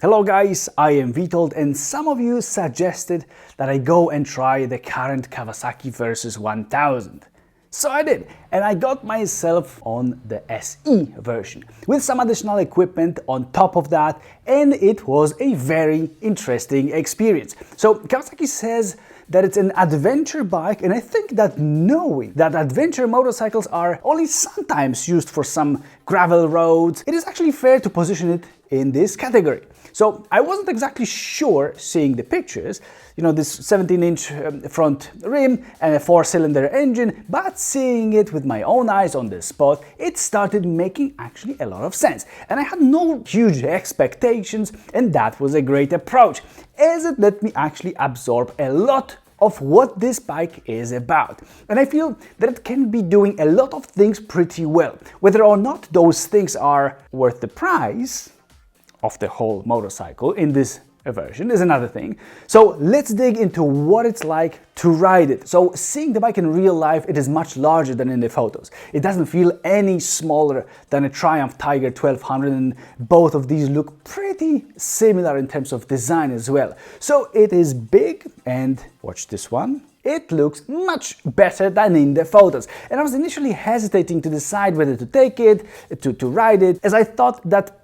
Hello guys, I am Vitold and some of you suggested that I go and try the current Kawasaki Versys 1000. So I did, and I got myself on the SE version with some additional equipment on top of that, and it was a very interesting experience. So Kawasaki says that it's an adventure bike, and I think that knowing that adventure motorcycles are only sometimes used for some gravel roads, it is actually fair to position it in this category. So I wasn't exactly sure seeing the pictures, this 17-inch front rim and a 4-cylinder engine, but seeing it with my own eyes on the spot, it started making actually a lot of sense. And I had no huge expectations, and that was a great approach, as it let me actually absorb a lot of what this bike is about. And I feel that it can be doing a lot of things pretty well. Whether or not those things are worth the price of the whole motorcycle in this version is another thing. So let's dig into what it's like to ride it. So seeing the bike in real life, it is much larger than in the photos. It doesn't feel any smaller than a Triumph Tiger 1200, and both of these look pretty similar in terms of design as well. So it is big, and watch this one. It looks much better than in the photos. And I was initially hesitating to decide whether to take it, to ride it, as I thought that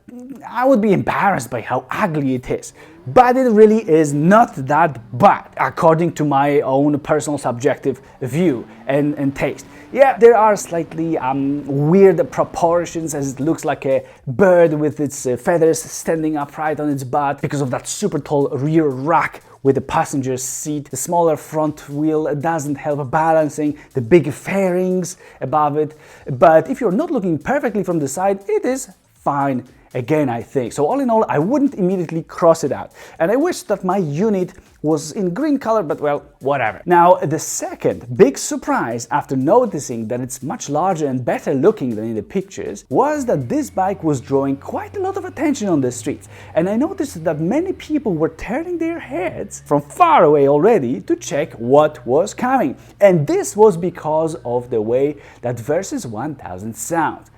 I would be embarrassed by how ugly it is. But it really is not that bad, according to my own personal subjective view and taste. Yeah, there are slightly weird proportions, as it looks like a bird with its feathers standing upright on its butt because of that super tall rear rack with the passenger seat. The smaller front wheel doesn't help balancing, the big fairings above it. But if you're not looking perfectly from the side, it is fine again, I think. So all in all, I wouldn't immediately cross it out. And I wish that my unit was in green color, but well, whatever. Now, the second big surprise after noticing that it's much larger and better looking than in the pictures was that this bike was drawing quite a lot of attention on the streets. And I noticed that many people were turning their heads from far away already to check what was coming. And this was because of the way that Versys 1000 sounds.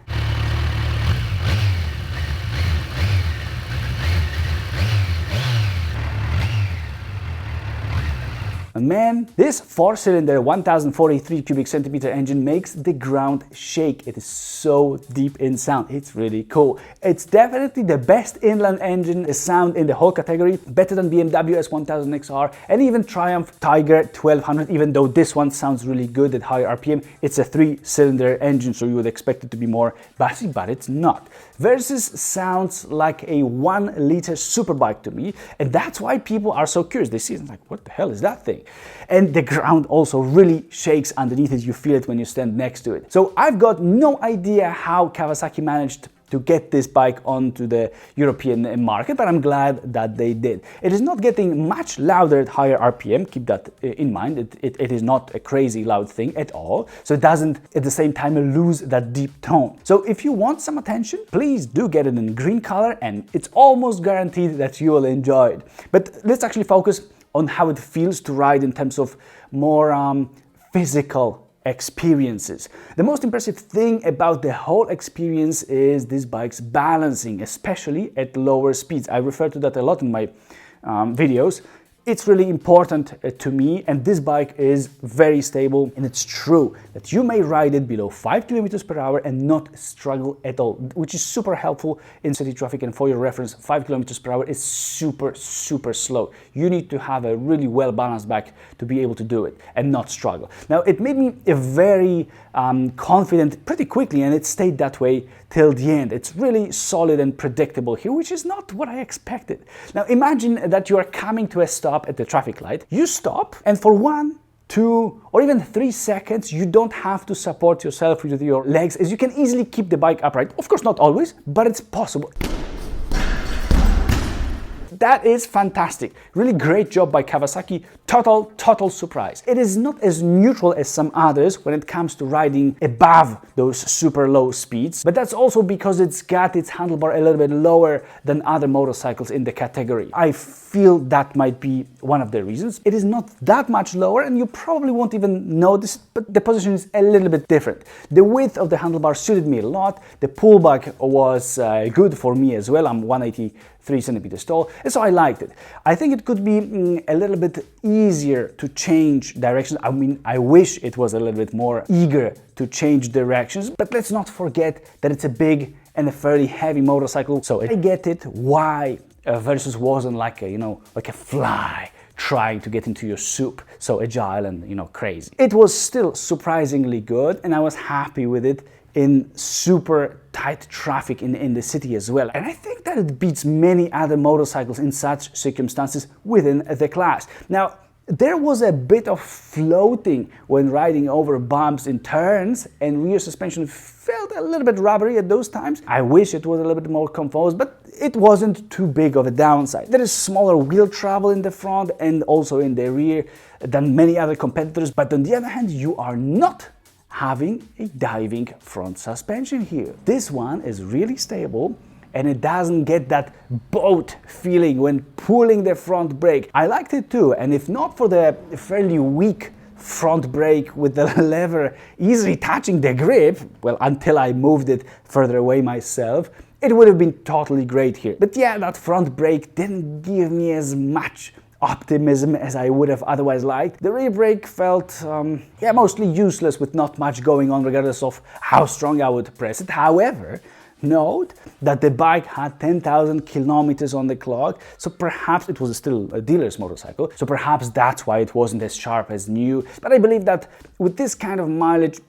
Man, this 4-cylinder 1043 cubic centimeter engine makes the ground shake. It is so deep in sound. It's really cool. It's definitely the best inline engine sound in the whole category, better than BMW S1000XR and even Triumph Tiger 1200, even though this one sounds really good at higher RPM. It's a 3-cylinder engine, so you would expect it to be more bassy, but it's not. Versys sounds like a 1-liter superbike to me, and that's why people are so curious. They see it and like, what the hell is that thing? And the ground also really shakes underneath it. You feel it when you stand next to it. So I've got no idea how Kawasaki managed to get this bike onto the European market, but I'm glad that they did. It is not getting much louder at higher RPM, keep that in mind. It is not a crazy loud thing at all, so it doesn't at the same time lose that deep tone. So if you want some attention, please do get it in green color, and it's almost guaranteed that you will enjoy it. But let's actually focus on how it feels to ride in terms of more physical experiences. The most impressive thing about the whole experience is this bike's balancing, especially at lower speeds. I refer to that a lot in my videos. It's really important to me, and this bike is very stable, and it's true that you may ride it below 5 kilometers per hour and not struggle at all, which is super helpful in city traffic. And for your reference, 5 kilometers per hour is super slow. You need to have a really well balanced bike to be able to do it and not struggle. Now, it made me a very confident pretty quickly, and it stayed that way till the end. It's really solid and predictable here, which is not what I expected. Now imagine that you are coming to a stop at the traffic light. You stop, and for 1, 2, or even 3 seconds, you don't have to support yourself with your legs, as you can easily keep the bike upright. Of course, not always, but it's possible. That is fantastic. Really great job by Kawasaki. Total surprise. It is not as neutral as some others when it comes to riding above those super low speeds, but that's also because it's got its handlebar a little bit lower than other motorcycles in the category. I feel that might be one of the reasons. It is not that much lower, and you probably won't even notice, but the position is a little bit different. The width of the handlebar suited me a lot. The pullback was good for me as well. I'm 183 3 centimeters tall, and so I liked it. I think it could be a little bit easier to change directions. I mean, I wish it was a little bit more eager to change directions, but let's not forget that it's a big and a fairly heavy motorcycle, so I get it why Versys wasn't like a, like a fly trying to get into your soup, so agile and, crazy. It was still surprisingly good, and I was happy with it in super tight traffic in the city as well. And I think that it beats many other motorcycles in such circumstances within the class. Now, there was a bit of floating when riding over bumps in turns, and rear suspension felt a little bit rubbery at those times. I wish it was a little bit more composed, but it wasn't too big of a downside. There is smaller wheel travel in the front and also in the rear than many other competitors, but on the other hand, you are not having a diving front suspension here. This one is really stable, and it doesn't get that boat feeling when pulling the front brake. I liked it too, and if not for the fairly weak front brake with the lever easily touching the grip, well, until I moved it further away myself, it would have been totally great here. But yeah, that front brake didn't give me as much optimism as I would have otherwise liked. The rear brake felt, mostly useless with not much going on regardless of how strong I would press it. However, note that the bike had 10,000 kilometers on the clock, so perhaps it was still a dealer's motorcycle, so perhaps that's why it wasn't as sharp as new. But I believe that with this kind of mileage,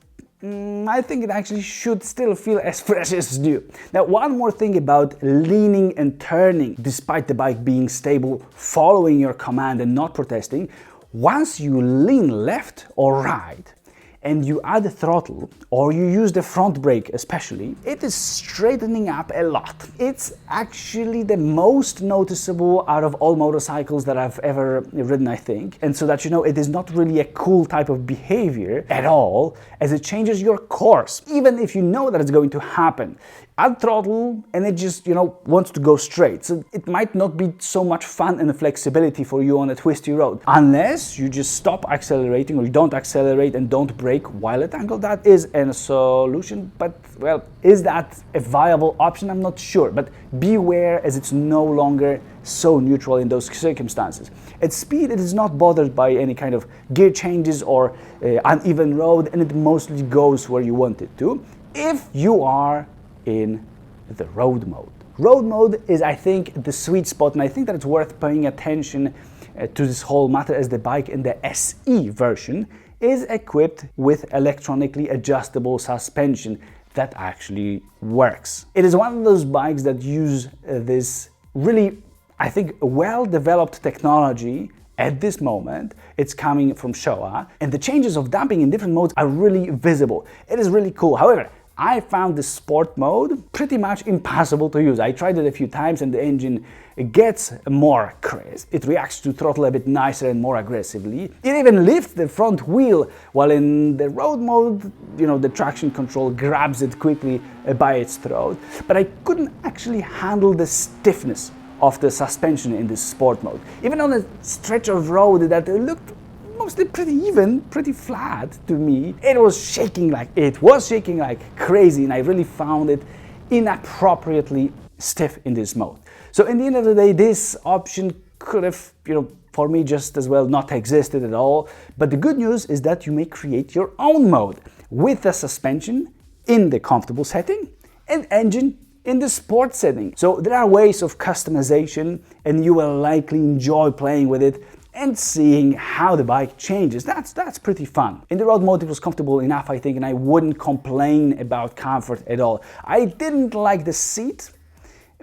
I think it actually should still feel as fresh as new. Now, one more thing about leaning and turning, despite the bike being stable, following your command and not protesting, once you lean left or right, and you add the throttle or you use the front brake especially, it is straightening up a lot. It's actually the most noticeable out of all motorcycles that I've ever ridden, I think. And so that it is not really a cool type of behavior at all, as it changes your course, even if you know that it's going to happen. Add throttle and it just, wants to go straight. So it might not be so much fun and flexibility for you on a twisty road. Unless you just stop accelerating or you don't accelerate and don't brake while at angle. That is a solution, but well, is that a viable option? I'm not sure, but beware, as it's no longer so neutral in those circumstances. At speed, it is not bothered by any kind of gear changes or uneven road, and it mostly goes where you want it to. If you are in the road mode. Road mode is, I think, the sweet spot, and I think that it's worth paying attention to this whole matter, as the bike in the SE version is equipped with electronically adjustable suspension that actually works. It is one of those bikes that use this really, I think, well-developed technology. At this moment, it's coming from Showa, and the changes of damping in different modes are really visible. It is really cool. However, I found the sport mode pretty much impossible to use. I tried it a few times and the engine gets more crisp. It reacts to throttle a bit nicer and more aggressively. It even lifts the front wheel, while in the road mode, the traction control grabs it quickly by its throat. But I couldn't actually handle the stiffness of the suspension in this sport mode. Even on a stretch of road that looked mostly pretty even, pretty flat to me, it was shaking like crazy, and I really found it inappropriately stiff in this mode. So in the end of the day, this option could have, for me, just as well not existed at all. But the good news is that you may create your own mode with the suspension in the comfortable setting and engine in the sport setting. So there are ways of customization, and you will likely enjoy playing with it and seeing how the bike changes. That's pretty fun. In the road mode, it was comfortable enough, I think, and I wouldn't complain about comfort at all. I didn't like the seat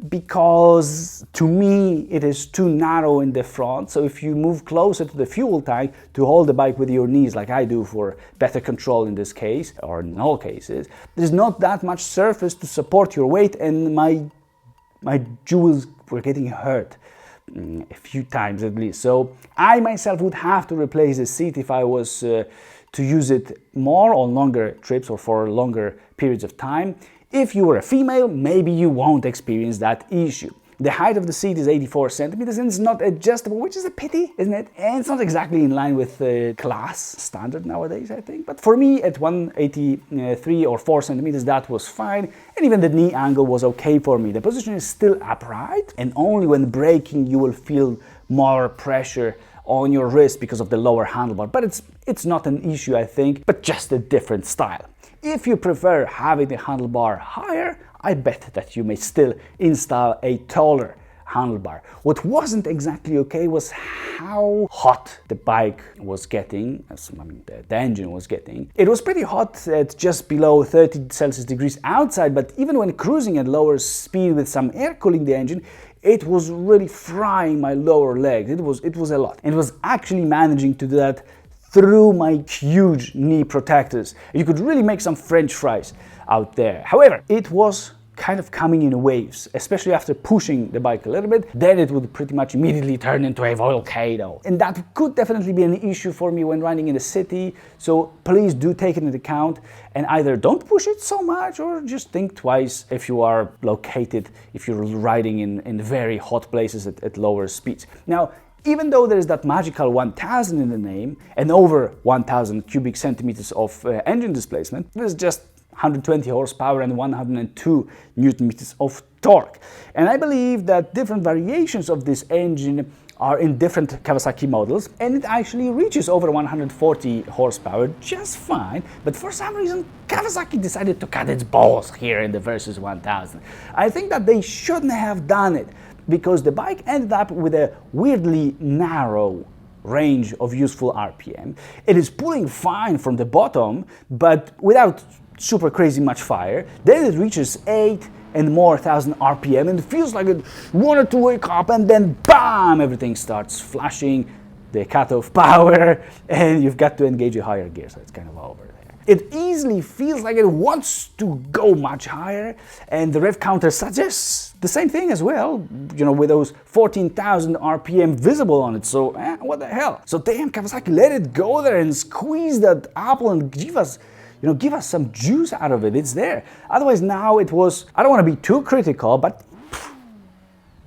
because, to me, it is too narrow in the front. So if you move closer to the fuel tank to hold the bike with your knees, like I do for better control in this case, or in all cases, there's not that much surface to support your weight, and my jewels were getting hurt a few times at least. So I myself would have to replace the seat if I was to use it more on longer trips or for longer periods of time. If you were a female, maybe you won't experience that issue. The height of the seat is 84 centimeters and it's not adjustable, which is a pity, isn't it? And it's not exactly in line with the class standard nowadays, I think. But for me, at 183 or 4 centimeters, that was fine. And even the knee angle was okay for me. The position is still upright, and only when braking you will feel more pressure on your wrist because of the lower handlebar. But it's not an issue, I think, but just a different style. If you prefer having the handlebar higher, I bet that you may still install a taller handlebar. What wasn't exactly okay was how hot the bike was getting, the engine was getting. It was pretty hot at just below 30 Celsius degrees outside, but even when cruising at lower speed with some air cooling the engine, it was really frying my lower legs. It was a lot. And it was actually managing to do that through my huge knee protectors. You could really make some French fries out there. However, it was kind of coming in waves, especially after pushing the bike a little bit. Then it would pretty much immediately turn into a volcano. And that could definitely be an issue for me when riding in the city. So please do take it into account and either don't push it so much or just think twice if you are located, if you're riding in very hot places at lower speeds. Now, even though there is that magical 1000 in the name and over 1000 cubic centimeters of engine displacement, there's just 120 horsepower and 102 newton meters of torque. And I believe that different variations of this engine are in different Kawasaki models, and it actually reaches over 140 horsepower just fine, but for some reason Kawasaki decided to cut its balls here in the Versys 1000. I think that they shouldn't have done it, because the bike ended up with a weirdly narrow range of useful RPM. It is pulling fine from the bottom, but without super crazy much fire. Then it reaches 8 and more thousand RPM and it feels like it wanted to wake up, and then BAM! Everything starts flashing, the cutoff power, and you've got to engage a higher gear, so it's kind of over there. It easily feels like it wants to go much higher, and the rev counter suggests the same thing as well, you know, with those 14,000 RPM visible on it, so what the hell? So damn, Kawasaki, let it go there and squeeze that apple and give us some juice out of it. It's there. Otherwise, now it was, I don't want to be too critical, but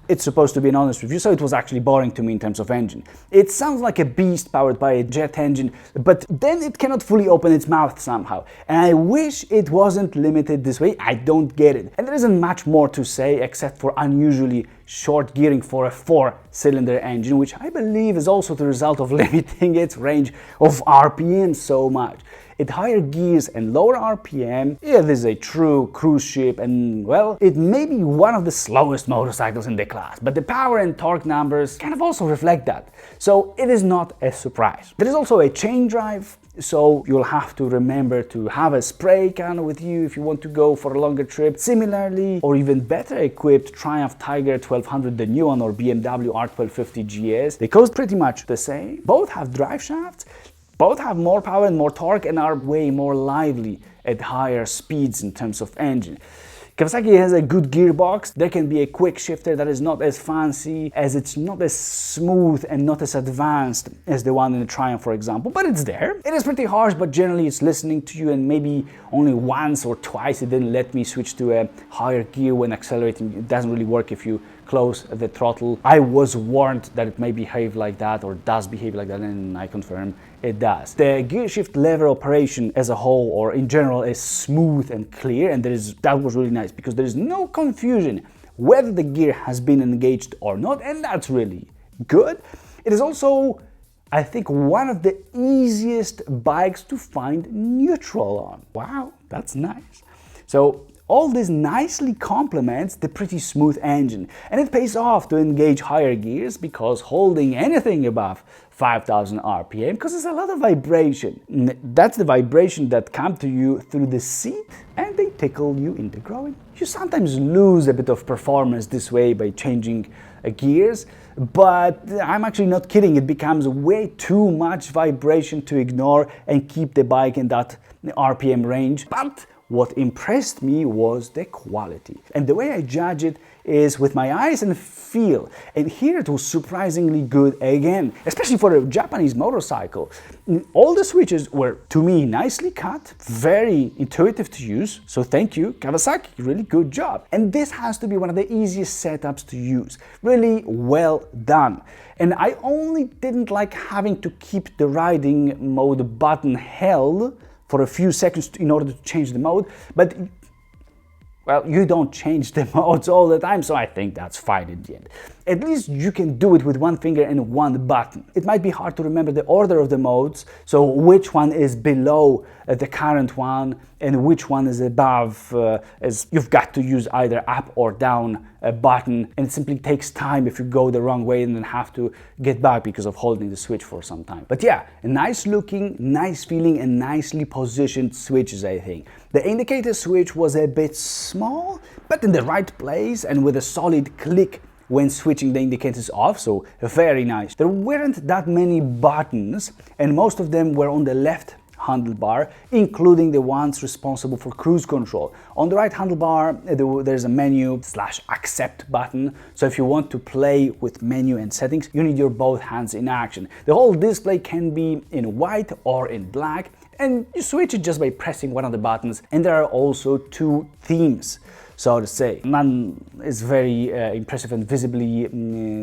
it's supposed to be an honest review, so it was actually boring to me in terms of engine. It sounds like a beast powered by a jet engine, but then it cannot fully open its mouth somehow. And I wish it wasn't limited this way. I don't get it. And there isn't much more to say except for unusually short gearing for a 4-cylinder engine, which I believe is also the result of limiting its range of RPM so much. At higher gears and lower RPM, it is a true cruise ship, and well, it may be one of the slowest motorcycles in the class, but the power and torque numbers kind of also reflect that. So it is not a surprise. There is also a chain drive, so you'll have to remember to have a spray can with you if you want to go for a longer trip. Similarly, or even better equipped Triumph Tiger 1200, the new one, or BMW R1250 GS, they cost pretty much the same. Both have drive shafts, both have more power and more torque, and are way more lively at higher speeds in terms of engine. Kawasaki has a good gearbox. There can be a quick shifter that is not as fancy, as it's not as smooth and not as advanced as the one in the Triumph, for example, but it's there. It is pretty harsh, but generally it's listening to you, and maybe only once or twice it didn't let me switch to a higher gear when accelerating. It doesn't really work if you close the throttle. I was warned that it may behave like that, or does behave like that, and I confirm it does. The gear shift lever operation as a whole, or in general, is smooth and clear, and that was really nice because there is no confusion whether the gear has been engaged or not, and that's really good. It is also, I think, one of the easiest bikes to find neutral on. Wow, that's nice. So all this nicely complements the pretty smooth engine, and it pays off to engage higher gears, because holding anything above 5,000 RPM causes a lot of vibration. That's the vibration that comes to you through the seat, and they tickle you into growing. You sometimes lose a bit of performance this way by changing gears, but I'm actually not kidding. It becomes way too much vibration to ignore and keep the bike in that RPM range. But what impressed me was the quality. And the way I judge it is with my eyes and feel. And here it was surprisingly good again, especially for a Japanese motorcycle. All the switches were, to me, nicely cut, very intuitive to use. So thank you, Kawasaki, really good job. And this has to be one of the easiest setups to use. Really well done. And I only didn't like having to keep the riding mode button held for a few seconds in order to change the mode, but well, you don't change the modes all the time, so I think that's fine in the end. At least you can do it with one finger and one button. It might be hard to remember the order of the modes, so which one is below the current one and which one is above, as you've got to use either up or down a button, and it simply takes time if you go the wrong way and then have to get back because of holding the switch for some time. But yeah, a nice looking, nice feeling and nicely positioned switches, I think. The indicator switch was a bit small, but in the right place and with a solid click when switching the indicators off, so very nice. There weren't that many buttons, and most of them were on the left handlebar, including the ones responsible for cruise control. On the right handlebar, there's a menu / accept button, so if you want to play with menu and settings, you need your both hands in action. The whole display can be in white or in black, and you switch it just by pressing one of the buttons, and there are also two themes, so to say. None is very impressive, and visibly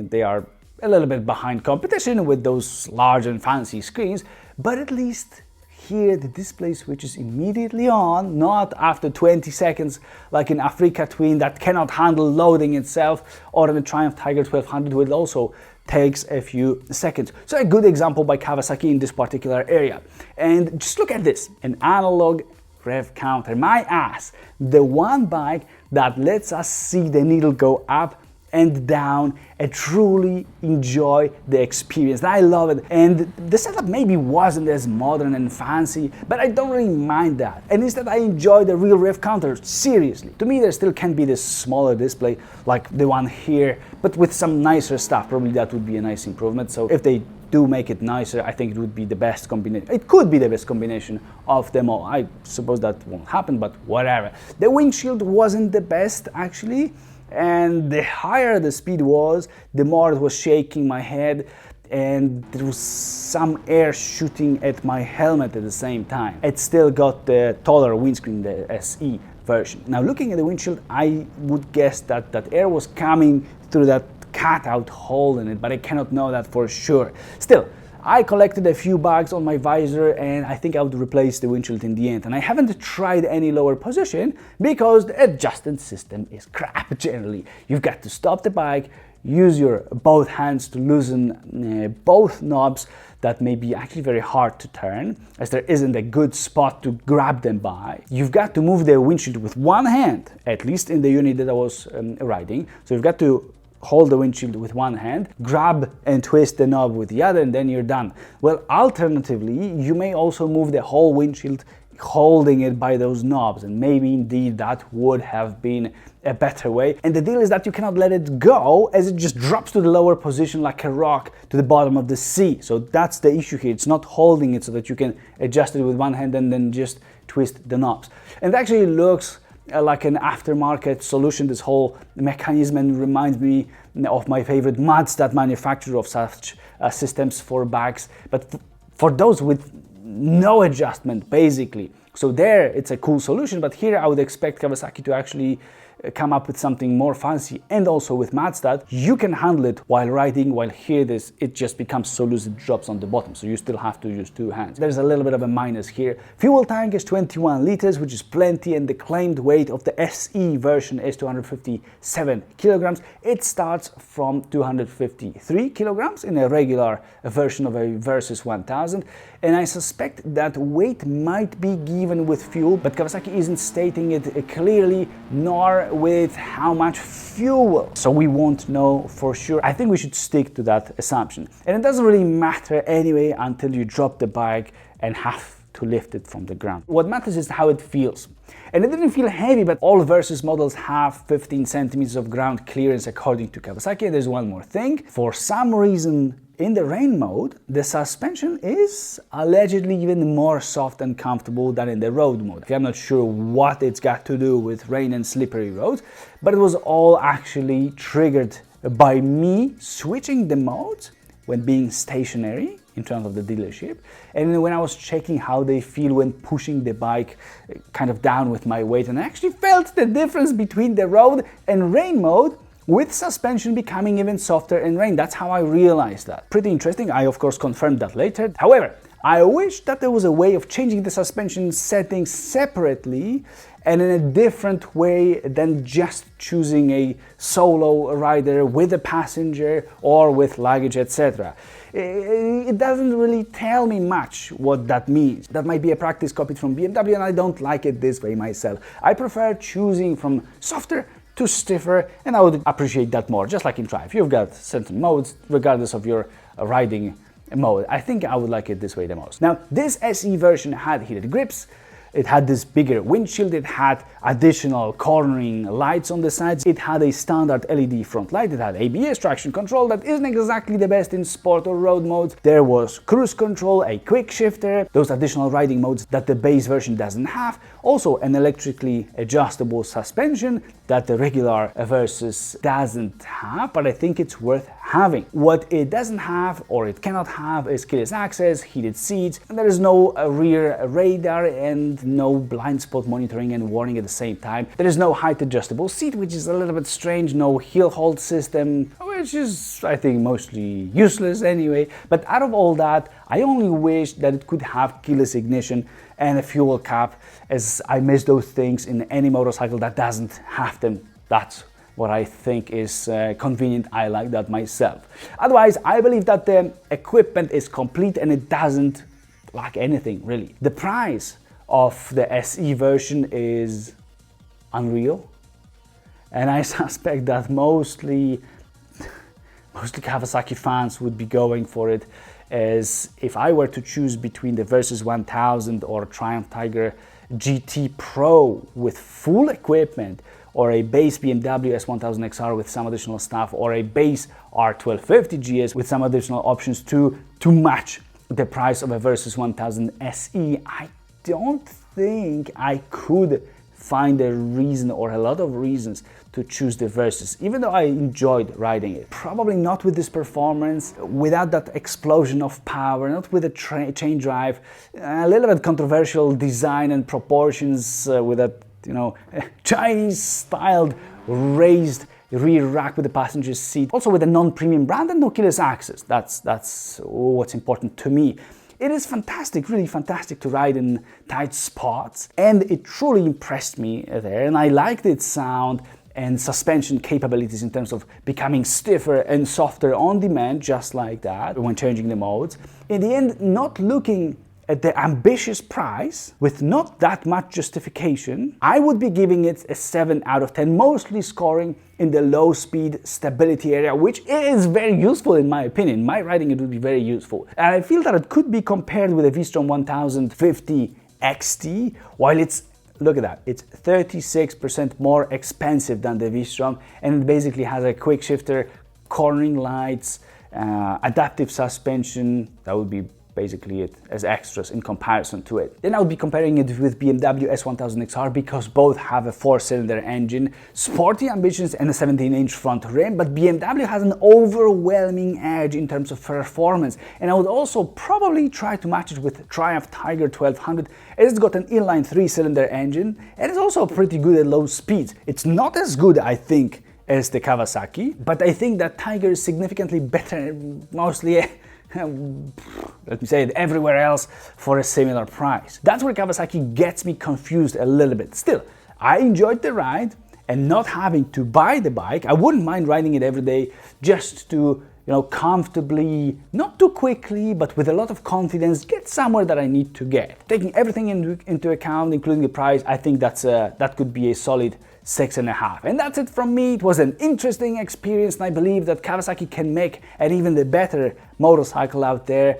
they are a little bit behind competition with those large and fancy screens, but at least here the display switches immediately on, not after 20 seconds like in Africa Twin that cannot handle loading itself, or in the Triumph Tiger 1200 which also takes a few seconds. So a good example by Kawasaki in this particular area. And just look at this, an analog rev counter, my ass, the one bike that lets us see the needle go up and down and truly enjoy the experience. I love it. And the setup maybe wasn't as modern and fancy, but I don't really mind that. And instead I enjoy the real rev counter, seriously. To me there still can be this smaller display like the one here, but with some nicer stuff. Probably that would be a nice improvement. So if they do make it nicer, I think it would be the best combination. It could be the best combination of them all. I suppose that won't happen, but whatever. The windshield wasn't the best actually. And the higher the speed was, the more it was shaking my head, and there was some air shooting at my helmet at the same time. It still got the taller windscreen, the SE version. Now looking at the windshield, I would guess that that air was coming through that cutout hole in it, but I cannot know that for sure. Still, I collected a few bugs on my visor, and I think I would replace the windshield in the end. And I haven't tried any lower position because the adjustment system is crap generally. You've got to stop the bike, use your both hands to loosen both knobs that may be actually very hard to turn, as there isn't a good spot to grab them by. You've got to move the windshield with one hand, at least in the unit that I was riding. So you've got to hold the windshield with one hand, grab and twist the knob with the other, and then you're done. Well, alternatively, you may also move the whole windshield holding it by those knobs, and maybe indeed that would have been a better way. And the deal is that you cannot let it go, as it just drops to the lower position like a rock to the bottom of the sea. So that's the issue here. It's not holding it so that you can adjust it with one hand and then just twist the knobs. And it actually looks like an aftermarket solution, this whole mechanism, and reminds me of my favorite Mazda manufacturer of such systems for bikes, but for those with no adjustment basically. So there it's a cool solution, but here I would expect Kawasaki to actually come up with something more fancy, and also with Mazda you can handle it while riding, while here it just becomes so loose it drops on the bottom, so you still have to use two hands. There's a little bit of a minus here. Fuel tank is 21 liters, which is plenty, and the claimed weight of the SE version is 257 kilograms. It starts from 253 kilograms in a regular version of a Versys 1000, and I suspect that weight might be given with fuel, but Kawasaki isn't stating it clearly, nor with how much fuel, so we won't know for sure. I think we should stick to that assumption, and it doesn't really matter anyway until you drop the bike and have to lift it from the ground. What matters is how it feels. And it didn't feel heavy, but all Versys models have 15 centimeters of ground clearance according to Kawasaki. And there's one more thing. For some reason, in the rain mode, the suspension is allegedly even more soft and comfortable than in the road mode. I'm not sure what it's got to do with rain and slippery roads, but it was all actually triggered by me switching the modes when being stationary in terms of the dealership, and when I was checking how they feel when pushing the bike kind of down with my weight, and I actually felt the difference between the road and rain mode, with suspension becoming even softer in rain. That's how I realized that. Pretty interesting. I of course confirmed that later. However, I wish that there was a way of changing the suspension settings separately and in a different way than just choosing a solo rider with a passenger or with luggage, etc. It doesn't really tell me much what that means. That might be a practice copied from BMW, and I don't like it this way myself. I prefer choosing from softer to stiffer, and I would appreciate that more, just like in Drive. You've got certain modes, regardless of your riding mode. I think I would like it this way the most. Now, this SE version had heated grips, it had this bigger windshield, it had additional cornering lights on the sides, it had a standard LED front light, it had ABS traction control that isn't exactly the best in sport or road modes. There was cruise control, a quick shifter, those additional riding modes that the base version doesn't have, also an electrically adjustable suspension that the regular Versys doesn't have, but I think it's worth having. What it doesn't have, or it cannot have, is keyless access, heated seats, and there is no rear radar and no blind spot monitoring and warning at the same time. There is no height adjustable seat, which is a little bit strange, no heel hold system, which is, I think, mostly useless anyway. But out of all that, I only wish that it could have keyless ignition and a fuel cap, as I miss those things in any motorcycle that doesn't have them. That's what I think is convenient. I like that myself. Otherwise, I believe that the equipment is complete and it doesn't lack anything really. The price of the SE version is unreal, and I suspect that mostly Kawasaki fans would be going for it, as if I were to choose between the Versys 1000 or Triumph Tiger GT Pro with full equipment, or a base BMW S1000 XR with some additional stuff, or a base R1250 GS with some additional options to match the price of a Versys 1000 SE, I don't think I could find a reason or a lot of reasons to choose the Versys, even though I enjoyed riding it. Probably not with this performance, without that explosion of power, not with a chain drive, a little bit controversial design and proportions with that, you know, Chinese-styled raised rear rack with the passenger seat, also with a non-premium brand and no keyless access. That's what's important to me. It is fantastic, really fantastic to ride in tight spots, and it truly impressed me there, and I liked its sound and suspension capabilities in terms of becoming stiffer and softer on demand, just like that, when changing the modes. In the end, not looking at the ambitious price, with not that much justification, I would be giving it a 7 out of 10, mostly scoring in the low speed stability area, which is very useful in my opinion. In my riding, it would be very useful. And I feel that it could be compared with a V-Strom 1050 XT, while it's, look at that, it's 36% more expensive than the V-Strom, and it basically has a quick shifter, cornering lights, adaptive suspension. That would be basically it as extras in comparison to it. Then I would be comparing it with BMW S1000 XR because both have a 4-cylinder engine, sporty ambitions and a 17-inch front rim, but BMW has an overwhelming edge in terms of performance. And I would also probably try to match it with Triumph Tiger 1200, as it's got an inline 3-cylinder engine and it's also pretty good at low speeds. It's not as good, I think, as the Kawasaki, but I think that Tiger is significantly better, mostly let me say it, everywhere else for a similar price. That's where Kawasaki gets me confused a little bit. Still, I enjoyed the ride, and not having to buy the bike, I wouldn't mind riding it every day just to, you know, comfortably, not too quickly, but with a lot of confidence, get somewhere that I need to get. Taking everything into account, including the price, I think that could be a solid 6.5. And that's it from me. It was an interesting experience, and I believe that Kawasaki can make an even better motorcycle out there.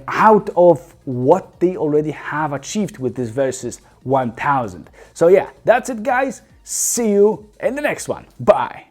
out of what they already have achieved with this Versys 1000. So yeah, that's it guys. See you in the next one. Bye.